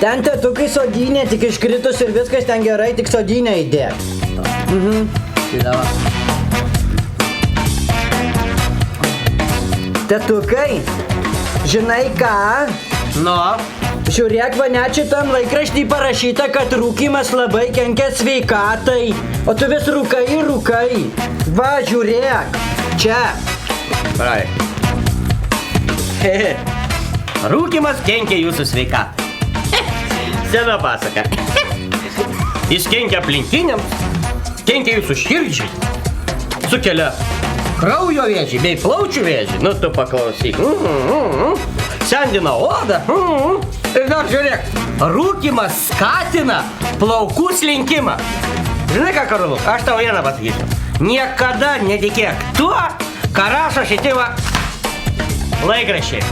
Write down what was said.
Ten tėtukai sodynė, tik iškritus ir viskas ten gerai, tik sodynę įdėk. Tėtukai, žinai ką? Nu, Žiūrėk, va net šitam laikraštį parašyta, kad rūkymas labai kenkia sveikatai. O tu vis rūkai. Va, žiūrėk. Čia. Prarai. Rūkymas kenkia jūsų sveikatai. Sena pasaka. Jis kenkia aplinkiniams, kenkia jūsų širdžiai, sukelia kraujo vėžį bei plaučių vėžį. Nu, tu paklausyk. Sendina odą. Ir dar žiūrėk, rūkymas skatina plaukų slinkimą. Žinai ką, Karoluk, aš tau vieną pasakysiu. Niekada netikėk tuo, ką rašo šitie va laikraščiai.